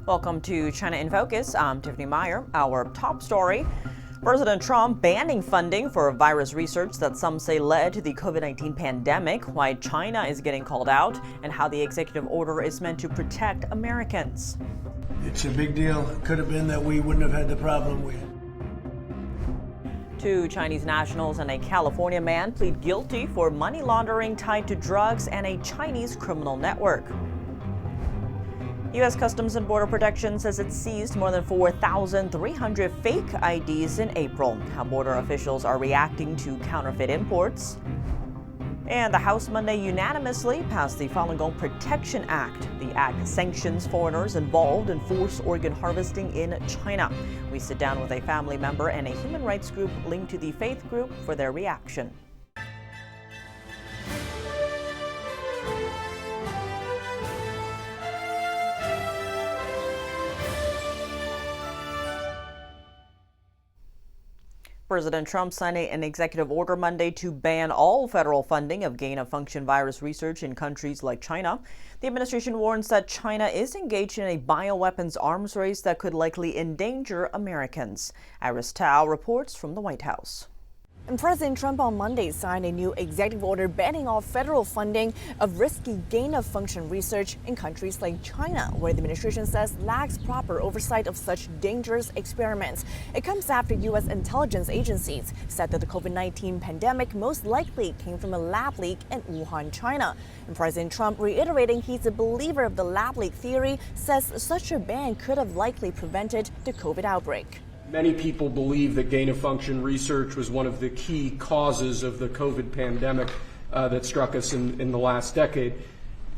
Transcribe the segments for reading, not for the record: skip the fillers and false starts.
Welcome to China in Focus. I'm Tiffany Meyer. Our top story: President Trump banning funding for virus research that some say led to the COVID-19 pandemic, why China is getting called out, and how the executive order is meant to protect Americans. It's a big deal. It could have been that we wouldn't have had the problem we had. Two Chinese nationals and a California man plead guilty for money laundering tied to drugs and a Chinese criminal network. U.S. Customs and Border Protection says it seized more than 4,300 fake IDs in April. How border officials are reacting to counterfeit imports. And the House Monday unanimously passed the Falun Gong Protection Act. The act sanctions foreigners involved in forced organ harvesting in China. We sit down with a family member and a human rights group linked to the faith group for their reaction. President Trump signed an executive order Monday to ban all federal funding of gain-of-function virus research in countries like China. The administration warns that China is engaged in a bioweapons arms race that could likely endanger Americans. Iris Tao reports from the White House. And President Trump on Monday signed a new executive order banning all federal funding of risky gain-of-function research in countries like China, where the administration says lacks proper oversight of such dangerous experiments. It comes after U.S. intelligence agencies said that the COVID-19 pandemic most likely came from a lab leak in Wuhan, China. And President Trump, reiterating he's a believer of the lab leak theory, says such a ban could have likely prevented the COVID outbreak. Many people believe that gain-of-function research was one of the key causes of the COVID pandemic that struck us in the last decade.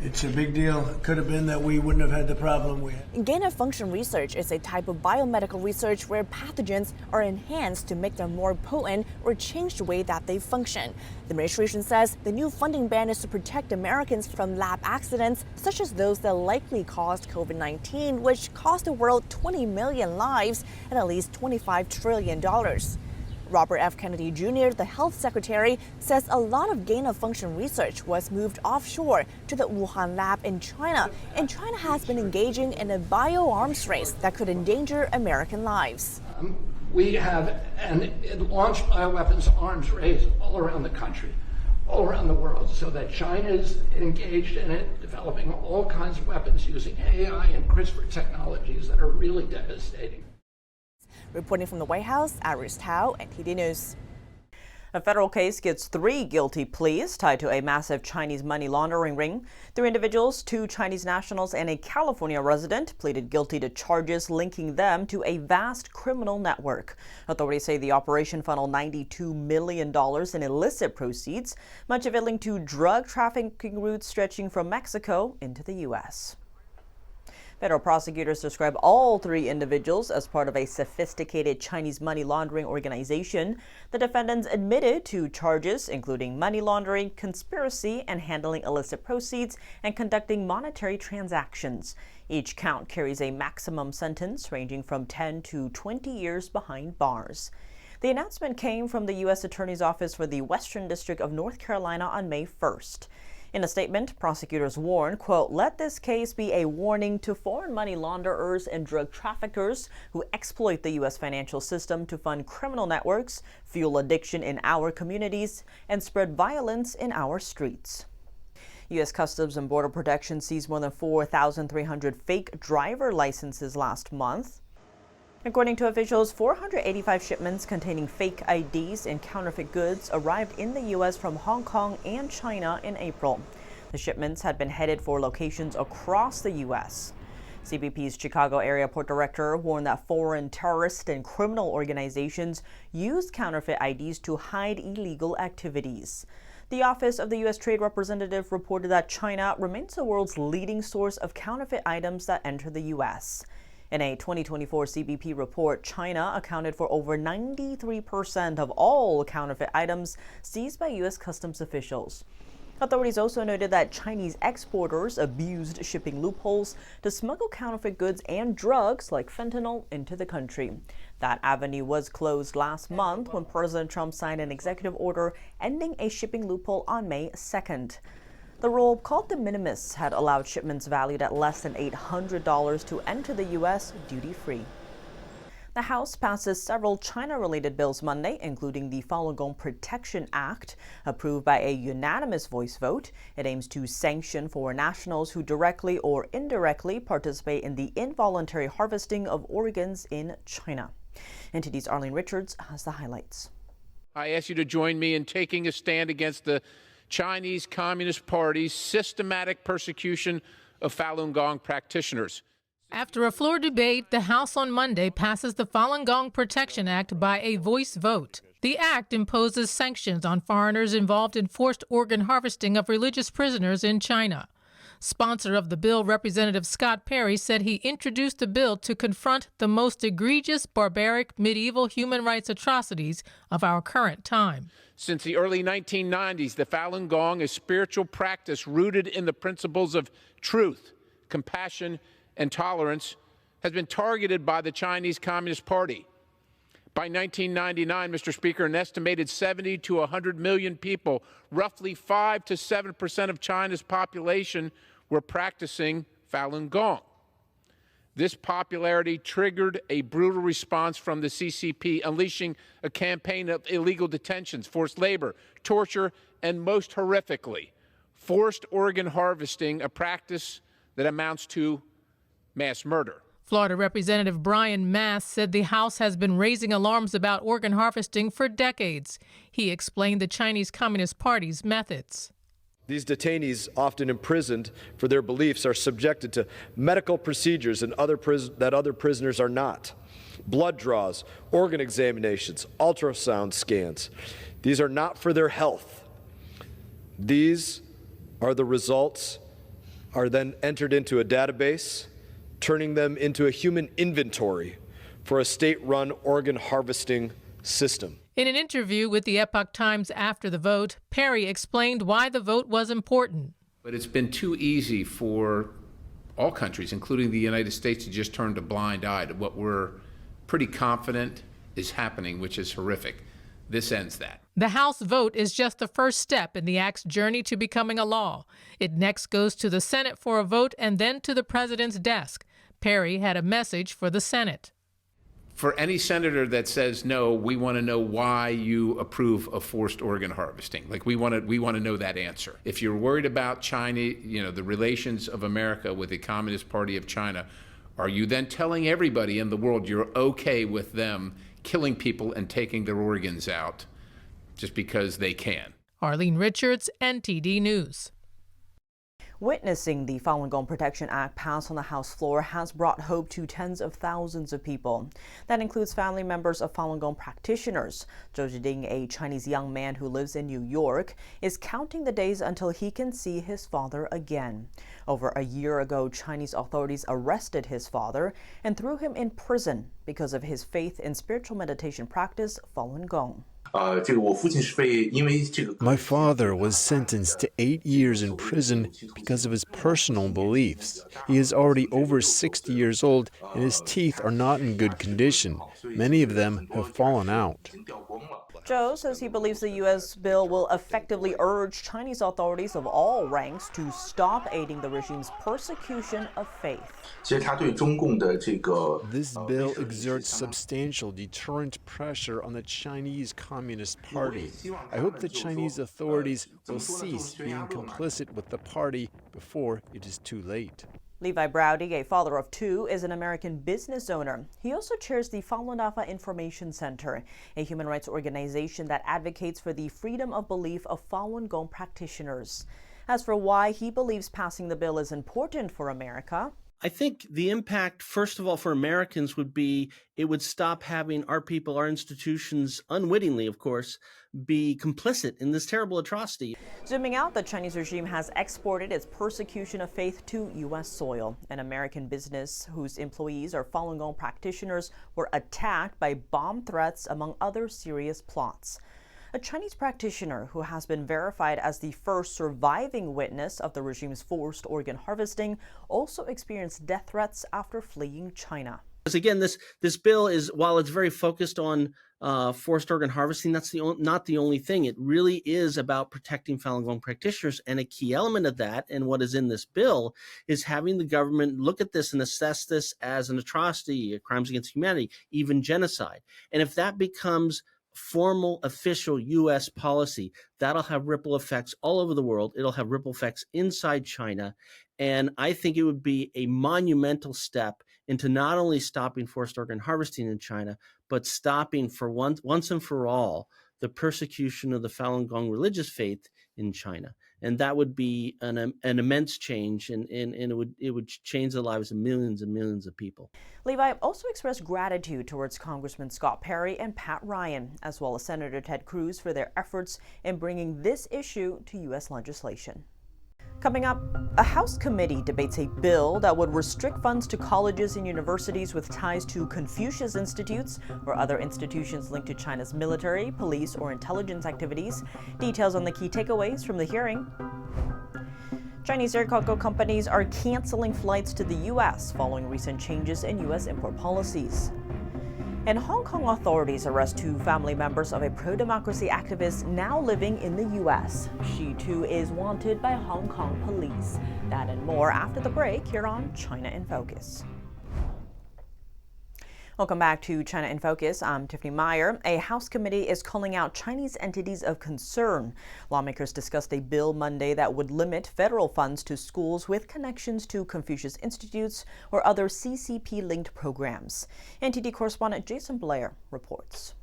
It's a big deal. It could have been that we wouldn't have had the problem we had. Gain-of-function research is a type of biomedical research where pathogens are enhanced to make them more potent or change the way that they function. The administration says the new funding ban is to protect Americans from lab accidents, such as those that likely caused COVID-19, which cost the world 20 million lives and at least $25 trillion. Robert F. Kennedy Jr., the health secretary, says a lot of gain-of-function research was moved offshore to the Wuhan lab in China, and China has been engaging in a bio-arms race that could endanger American lives. We have an launched bioweapons arms race all around the country, all around the world, so that China is engaged in it, developing all kinds of weapons using AI and CRISPR technologies that are really devastating. Reporting from the White House, Iris Tao, NTD News. A federal case gets 3 guilty pleas tied to a massive Chinese money laundering ring. 3 individuals, 2 Chinese nationals and a California resident, pleaded guilty to charges linking them to a vast criminal network. Authorities say the operation funneled $92 million in illicit proceeds, much of it linked to drug trafficking routes stretching from Mexico into the U.S. Federal prosecutors describe all 3 individuals as part of a sophisticated Chinese money laundering organization. The defendants admitted to charges including money laundering, conspiracy, and handling illicit proceeds and conducting monetary transactions. Each count carries a maximum sentence ranging from 10 to 20 years behind bars. The announcement came from the U.S. Attorney's Office for the Western District of North Carolina on May 1st. In a statement, prosecutors warn, quote, "Let this case be a warning to foreign money launderers and drug traffickers who exploit the U.S. financial system to fund criminal networks, fuel addiction in our communities, and spread violence in our streets." U.S. Customs and Border Protection seized more than 4,300 fake driver licenses last month. According to officials, 485 shipments containing fake IDs and counterfeit goods arrived in the U.S. from Hong Kong and China in April. The shipments had been headed for locations across the U.S. CBP's Chicago area port director warned that foreign terrorist and criminal organizations used counterfeit IDs to hide illegal activities. The Office of the U.S. Trade Representative reported that China remains the world's leading source of counterfeit items that enter the U.S. In a 2024 CBP report, China accounted for over 93% of all counterfeit items seized by U.S. customs officials. Authorities also noted that Chinese exporters abused shipping loopholes to smuggle counterfeit goods and drugs like fentanyl into the country. That avenue was closed last month when President Trump signed an executive order ending a shipping loophole on May 2nd. The rule, called de minimis, had allowed shipments valued at less than $800 to enter the U.S. duty-free. The House passes several China-related bills Monday, including the Falun Gong Protection Act, approved by a unanimous voice vote. It aims to sanction foreign nationals who directly or indirectly participate in the involuntary harvesting of organs in China. NTD's Arlene Richards has the highlights. I ask you to join me in taking a stand against the Chinese Communist Party's systematic persecution of Falun Gong practitioners. After a floor debate, the House on Monday passes the Falun Gong Protection Act by a voice vote. The act imposes sanctions on foreigners involved in forced organ harvesting of religious prisoners in China. Sponsor of the bill, Representative Scott Perry, said he introduced the bill to confront the most egregious, barbaric, medieval human rights atrocities of our current time. Since the early 1990s, the Falun Gong, a spiritual practice rooted in the principles of truth, compassion, and tolerance, has been targeted by the Chinese Communist Party. By 1999, Mr. Speaker, an estimated 70 to 100 million people, roughly 5 to 7% of China's population, were practicing Falun Gong. This popularity triggered a brutal response from the CCP, unleashing a campaign of illegal detentions, forced labor, torture, and most horrifically, forced organ harvesting, a practice that amounts to mass murder. Florida Representative Brian Mass said the House has been raising alarms about organ harvesting for decades. He explained the Chinese Communist Party's methods. These detainees, often imprisoned for their beliefs, are subjected to medical procedures that other prisoners are not. Blood draws, organ examinations, ultrasound scans. These are not for their health. These are the results, are then entered into a database, turning them into a human inventory for a state-run organ harvesting system. In an interview with the Epoch Times after the vote, Perry explained why the vote was important. But it's been too easy for all countries, including the United States, to just turn a blind eye to what we're pretty confident is happening, which is horrific. This ends that. The House vote is just the first step in the Act's journey to becoming a law. It next goes to the Senate for a vote and then to the president's desk. Perry had a message for the Senate. For any senator that says no, we want to know why you approve of forced organ harvesting. Like we want to know that answer. If you're worried about China, the relations of America with the Communist Party of China, are you then telling everybody in the world you're okay with them killing people and taking their organs out just because they can? Arlene Richards, NTD News. Witnessing the Falun Gong Protection Act pass on the House floor has brought hope to tens of thousands of people. That includes family members of Falun Gong practitioners. Zhou Zhiding, a Chinese young man who lives in New York, is counting the days until he can see his father again. Over a year ago, Chinese authorities arrested his father and threw him in prison because of his faith in spiritual meditation practice, Falun Gong. My father was sentenced to 8 years in prison because of his personal beliefs. He is already over 60 years old and his teeth are not in good condition. Many of them have fallen out. Zhou says he believes the U.S. bill will effectively urge Chinese authorities of all ranks to stop aiding the regime's persecution of faith. This bill exerts substantial deterrent pressure on the Chinese Communist Party. I hope the Chinese authorities will cease being complicit with the party before it is too late. Levi Browdy, a father of two, is an American business owner. He also chairs the Falun Dafa Information Center, a human rights organization that advocates for the freedom of belief of Falun Gong practitioners. As for why he believes passing the bill is important for America, I think the impact, first of all, for Americans would be it would stop having our people, our institutions, unwittingly, of course, be complicit in this terrible atrocity. Zooming out, the Chinese regime has exported its persecution of faith to U.S. soil. An American business whose employees are Falun Gong practitioners were attacked by bomb threats, among other serious plots. A Chinese practitioner who has been verified as the first surviving witness of the regime's forced organ harvesting also experienced death threats after fleeing China. Because again, this bill is, while it's very focused on forced organ harvesting, that's not the only thing. It really is about protecting Falun Gong practitioners, and a key element of that, and what is in this bill, is having the government look at this and assess this as an atrocity, crimes against humanity, even genocide. And if that becomes formal, official U.S. policy, that'll have ripple effects all over the world. It'll have ripple effects inside China. And I think it would be a monumental step into not only stopping forced organ harvesting in China, but stopping for once and for all the persecution of the Falun Gong religious faith in China. And that would be an immense change, and it would change the lives of millions and millions of people. Levi also expressed gratitude towards Congressman Scott Perry and Pat Ryan, as well as Senator Ted Cruz, for their efforts in bringing this issue to U.S. legislation. Coming up, a House committee debates a bill that would restrict funds to colleges and universities with ties to Confucius Institutes or other institutions linked to China's military, police, or intelligence activities. Details on the key takeaways from the hearing. Chinese air cargo companies are canceling flights to the U.S. following recent changes in U.S. import policies. And Hong Kong authorities arrest 2 family members of a pro-democracy activist now living in the U.S. She, too, is wanted by Hong Kong police. That and more after the break here on China in Focus. Welcome back to China in Focus. I'm Tiffany Meyer. A House committee is calling out Chinese entities of concern. Lawmakers discussed a bill Monday that would limit federal funds to schools with connections to Confucius Institutes or other CCP-linked programs. NTD correspondent Jason Blair reports.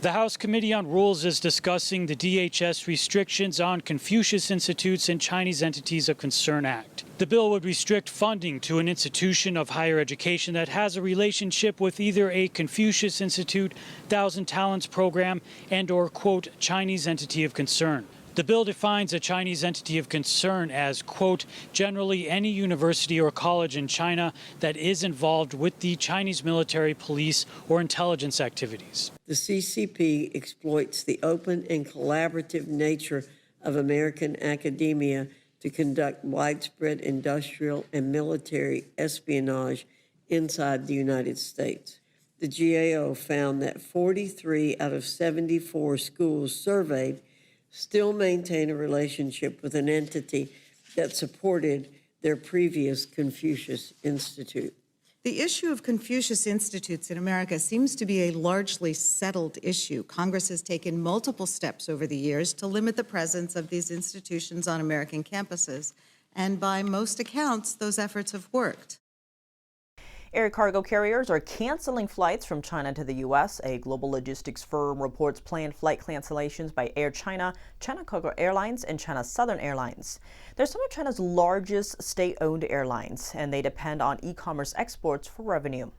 The House Committee on Rules is discussing the DHS restrictions on Confucius Institutes and Chinese Entities of Concern Act. The bill would restrict funding to an institution of higher education that has a relationship with either a Confucius Institute, Thousand Talents program, and/or, quote, Chinese entity of concern. The bill defines a Chinese entity of concern as, quote, generally any university or college in China that is involved with the Chinese military, police, or intelligence activities. The CCP exploits the open and collaborative nature of American academia to conduct widespread industrial and military espionage inside the United States. The GAO found that 43 out of 74 schools surveyed still maintain a relationship with an entity that supported their previous Confucius Institute. The issue of Confucius Institutes in America seems to be a largely settled issue. Congress has taken multiple steps over the years to limit the presence of these institutions on American campuses, and by most accounts, those efforts have worked. Air cargo carriers are canceling flights from China to the U.S. A global logistics firm reports planned flight cancellations by Air China, China Cargo Airlines, and China Southern Airlines. They're some of China's largest state-owned airlines, and they depend on e-commerce exports for revenue.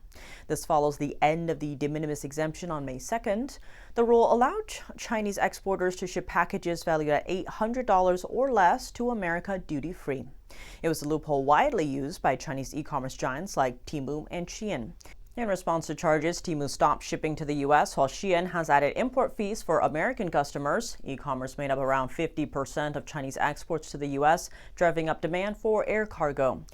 This follows the end of the de minimis exemption on May 2nd. The rule allowed Chinese exporters to ship packages valued at $800 or less to America duty-free. It was a loophole widely used by Chinese e-commerce giants like Temu and Shein. In response to charges, Temu stopped shipping to the U.S., while Shein has added import fees for American customers. E-commerce made up around 50% of Chinese exports to the U.S., driving up demand for air cargo.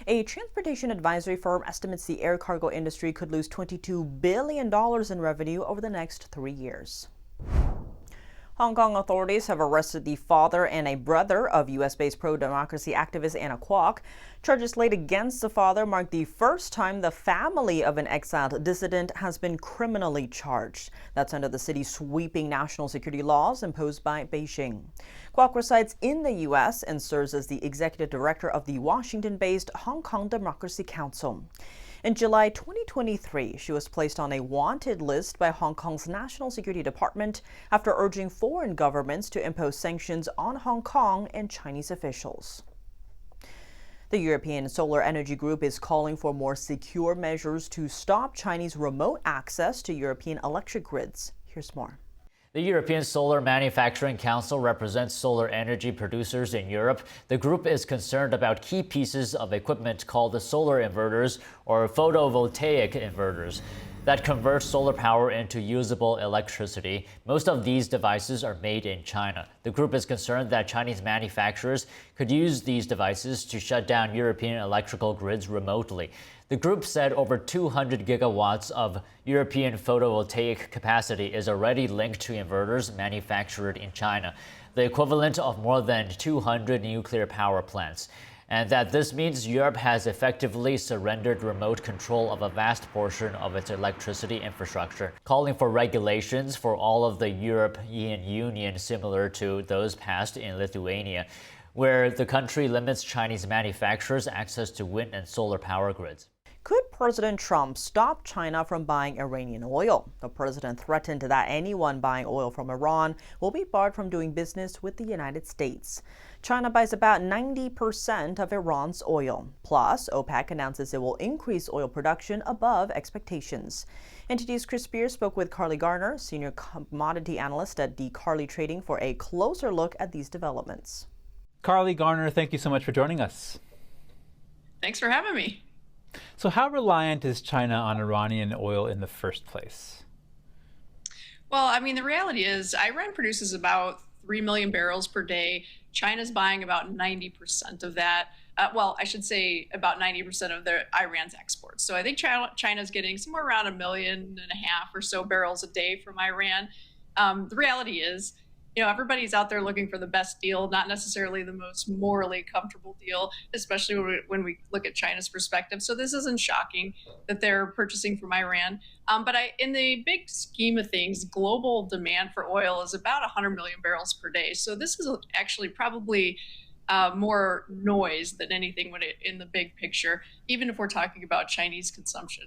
A transportation advisory firm estimates the air cargo industry could lose $22 billion in revenue over the next 3 years. Hong Kong authorities have arrested the father and a brother of U.S.-based pro-democracy activist Anna Kwok. Charges laid against the father mark the first time the family of an exiled dissident has been criminally charged. That's under the city's sweeping national security laws imposed by Beijing. Kwok resides in the U.S. and serves as the executive director of the Washington-based Hong Kong Democracy Council. In July 2023, she was placed on a wanted list by Hong Kong's National Security Department after urging foreign governments to impose sanctions on Hong Kong and Chinese officials. The European Solar Energy Group is calling for more secure measures to stop Chinese remote access to European electric grids. Here's more. The European Solar Manufacturing Council represents solar energy producers in Europe. The group is concerned about key pieces of equipment called the solar inverters or photovoltaic inverters. that converts solar power into usable electricity. Most of these devices are made in China. The group is concerned that Chinese manufacturers could use these devices to shut down European electrical grids remotely. The group said over 200 gigawatts of European photovoltaic capacity is already linked to inverters manufactured in China, the equivalent of more than 200 nuclear power plants. And that this means Europe has effectively surrendered remote control of a vast portion of its electricity infrastructure, calling for regulations for all of the European Union similar to those passed in Lithuania, where the country limits Chinese manufacturers' access to wind and solar power grids. Could President Trump stop China from buying Iranian oil? The president threatened that anyone buying oil from Iran will be barred from doing business with the United States. China buys about 90% of Iran's oil. Plus, OPEC announces it will increase oil production above expectations. NTD's Chris Spears spoke with Carly Garner, senior commodity analyst at D. Carly Trading, for a closer look at these developments. Carly Garner, thank you so much for joining us. Thanks for having me. So how reliant is China on Iranian oil in the first place? Well, I mean, the reality is Iran produces about 3 million barrels per day. China's buying about 90% of that. Well, I should say about 90% of Iran's exports. So I think China's getting somewhere around 1.5 million or so barrels a day from Iran. The reality is, everybody's out there looking for the best deal, not necessarily the most morally comfortable deal, especially when we look at China's perspective. So this isn't shocking that they're purchasing from Iran. But in the big scheme of things, global demand for oil is about 100 million barrels per day. So this is actually probably more noise than anything in the big picture, even if we're talking about Chinese consumption.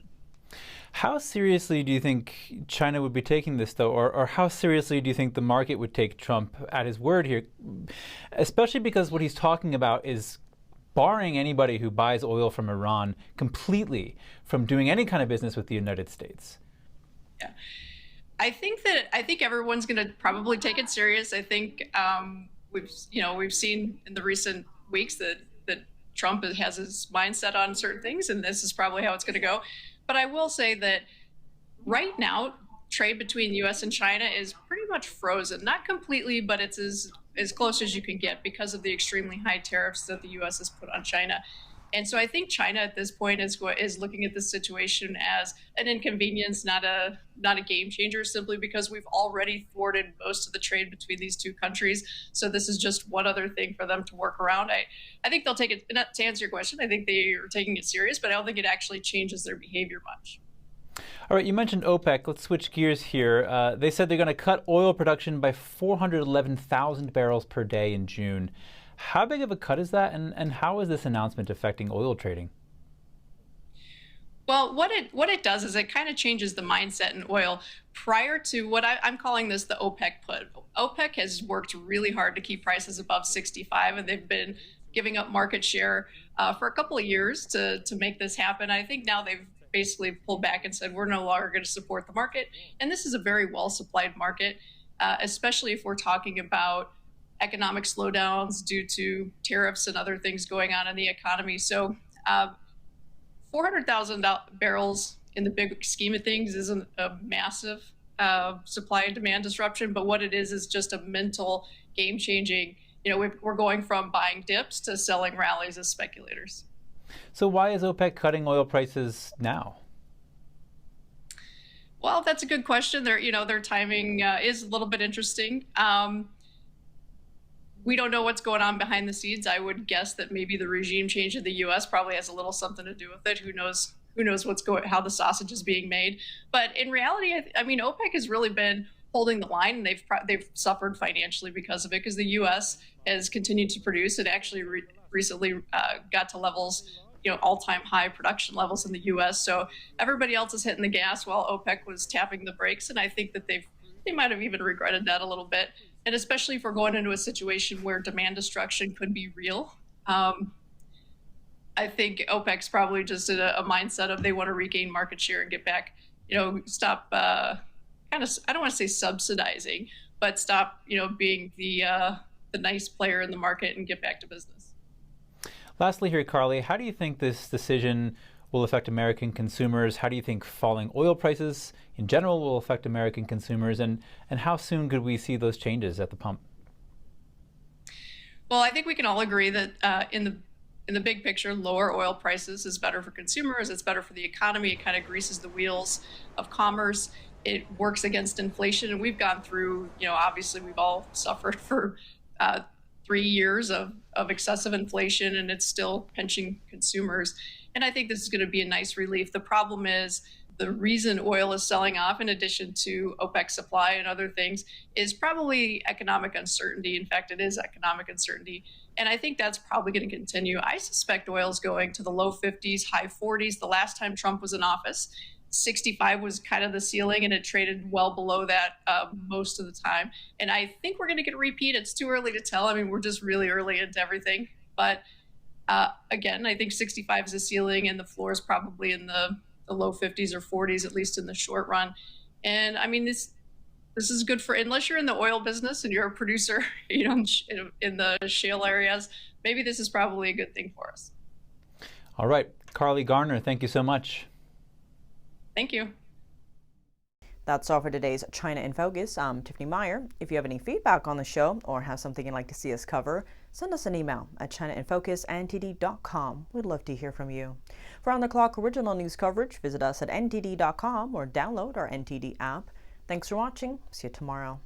How seriously do you think China would be taking this, though, or how seriously do you think the market would take Trump at his word here? Especially because what he's talking about is barring anybody who buys oil from Iran completely from doing any kind of business with the United States. Yeah, I think everyone's going to probably take it serious. I think we've seen in the recent weeks that Trump has his mindset on certain things, and this is probably how it's going to go. But I will say that right now, trade between the U.S. and China is pretty much frozen. Not completely, but it's as close as you can get because of the extremely high tariffs that the U.S. has put on China. And so I think China at this point is looking at this situation as an inconvenience, not a game changer, simply because we've already thwarted most of the trade between these two countries. So this is just one other thing for them to work around. I think they'll take it, to answer your question, I think they are taking it serious, but I don't think it actually changes their behavior much. All right, you mentioned OPEC. Let's switch gears here. They said they're going to cut oil production by 411,000 barrels per day in June. How big of a cut is that, and how is this announcement affecting oil trading? Well, what it does is it kind of changes the mindset in oil. Prior to what I'm calling this the OPEC put. OPEC has worked really hard to keep prices above 65, and they've been giving up market share for a couple of years to make this happen. I think now they've basically pulled back and said, we're no longer going to support the market. And this is a very well-supplied market, especially if we're talking about economic slowdowns due to tariffs and other things going on in the economy. So 400,000 barrels in the big scheme of things isn't a massive supply and demand disruption, but what it is just a mental game changing. We're going from buying dips to selling rallies as speculators. So why is OPEC cutting oil prices now? Well, that's a good question. Their timing is a little bit interesting. We don't know what's going on behind the scenes. I would guess that maybe the regime change in the U.S. probably has a little something to do with it. Who knows how the sausage is being made. But in reality, I mean, OPEC has really been holding the line, and they've suffered financially because of it, because the U.S. has continued to produce. It actually recently got to levels, all-time high production levels in the U.S. So everybody else is hitting the gas while OPEC was tapping the brakes, and I think that they might have even regretted that a little bit. And especially if we're going into a situation where demand destruction could be real. I think OPEC's probably just in a mindset of they want to regain market share and get back, stop I don't want to say subsidizing, but stop, being the nice player in the market and get back to business. Lastly here, Carly, how do you think this decision will affect American consumers? How do you think falling oil prices in general will affect American consumers? And how soon could we see those changes at the pump? Well, I think we can all agree that in the big picture, lower oil prices is better for consumers. It's better for the economy. It kind of greases the wheels of commerce. It works against inflation. And we've gone through, obviously we've all suffered for 3 years of excessive inflation, and it's still pinching consumers. And I think this is going to be a nice relief. The problem is the reason oil is selling off, in addition to OPEC supply and other things, is probably economic uncertainty. In fact, it is economic uncertainty. And I think that's probably going to continue. I suspect oil is going to the low 50s, high 40s. The last time Trump was in office, 65 was kind of the ceiling, and it traded well below that most of the time. And I think we're going to get a repeat. It's too early to tell. I mean, we're just really early into everything. But again, I think 65 is a ceiling, and the floor is probably in the low 50s or 40s, at least in the short run. And I mean, this is good for, unless you're in the oil business and you're a producer, in the shale areas, maybe this is probably a good thing for us. All right, Carly Garner, thank you so much. Thank you. That's all for today's China in Focus. I'm Tiffany Meyer. If you have any feedback on the show or have something you'd like to see us cover, send us an email at chinainfocus@ntd.com. We'd love to hear from you. For on-the-clock original news coverage, visit us at ntd.com or download our NTD app. Thanks for watching. See you tomorrow.